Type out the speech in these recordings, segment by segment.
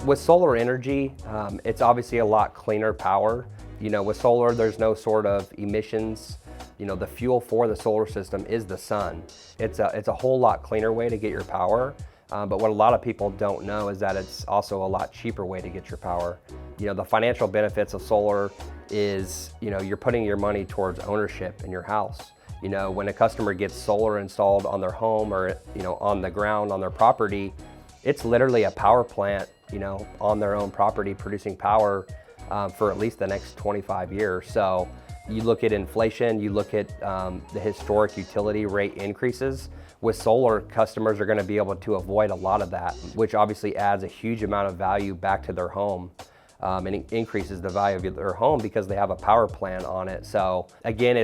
With solar energy, it's obviously a lot cleaner power. With solar, there's no sort of emissions. The fuel for the solar system is the sun. It's a whole lot cleaner way to get your power. But what a lot of people don't know is that it's also a lot cheaper way to get your power. The financial benefits of solar is, you're putting your money towards ownership in your house. When a customer gets solar installed on their home or, on the ground on their property, it's literally a power plant, on their own property producing power for at least the next 25 years. So you look at inflation, you look at the historic utility rate increases. With solar, customers are going to be able to avoid a lot of that, which obviously adds a huge amount of value back to their home. And it increases the value of their home because they have a power plant on it. So again,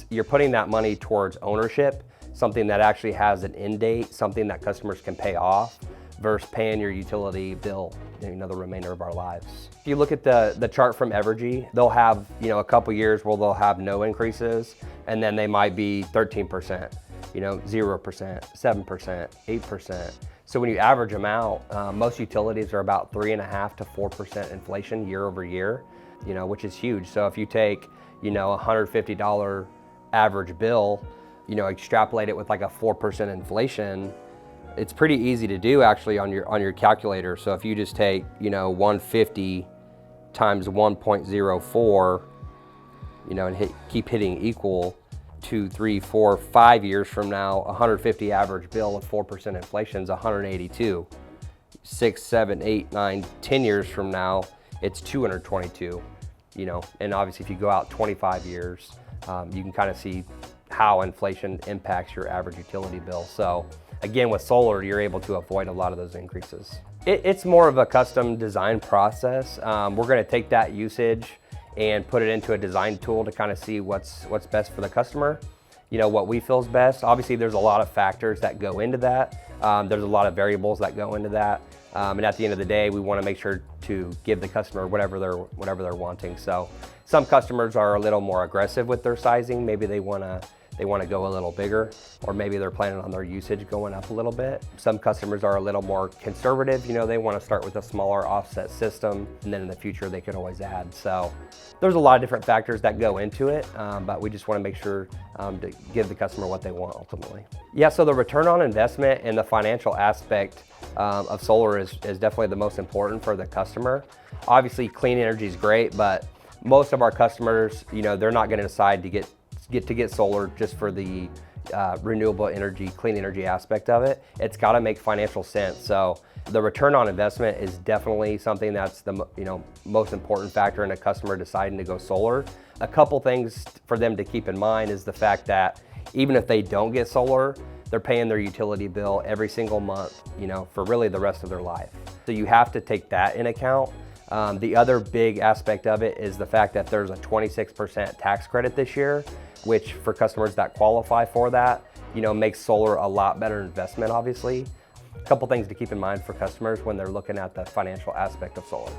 you're putting that money towards ownership, something that actually has an end date, something that customers can pay off, versus paying your utility bill, the remainder of our lives. If you look at the chart from Evergy, they'll have a couple years where they'll have no increases, and then they might be 13%, 0%, 7%, 8%. So when you average them out, most utilities are about 3.5% to 4% inflation year over year, which is huge. So if you take, a $150 average bill, extrapolate it with like a 4% inflation, it's pretty easy to do actually on your calculator. So if you just take, 150 times 1.04, and keep hitting equal, 2, 3, 4, 5 years from now, 150 average bill of 4% inflation is 182. 6, 7, 8, 9, 10 years from now, it's 222. And obviously if you go out 25 years, you can kind of see how inflation impacts your average utility bill. So again, with solar, you're able to avoid a lot of those increases. It's more of a custom design process. We're going to take that usage and put it into a design tool to kind of see what's best for the customer, what we feel is best. Obviously, there's a lot of factors that go into that. There's a lot of variables that go into that. And at the end of the day, we want to make sure to give the customer whatever they're wanting. So some customers are a little more aggressive with their sizing. Maybe they want to go a little bigger, or maybe they're planning on their usage going up a little bit. Some customers are a little more conservative. They want to start with a smaller offset system, and then in the future they could always add. So there's a lot of different factors that go into it, but we just want to make sure to give the customer what they want ultimately. Yeah, so the return on investment and the financial aspect of solar is definitely the most important for the customer. Obviously, clean energy is great, but most of our customers, they're not going to decide to get solar just for the renewable energy, clean energy aspect of it. It's got to make financial sense. So the return on investment is definitely something that's the most important factor in a customer deciding to go solar. A couple things for them to keep in mind is the fact that even if they don't get solar, they're paying their utility bill every single month, for really the rest of their life. So you have to take that in account. The other big aspect of it is the fact that there's a 26% tax credit this year, which for customers that qualify for that, makes solar a lot better investment, obviously. A couple things to keep in mind for customers when they're looking at the financial aspect of solar.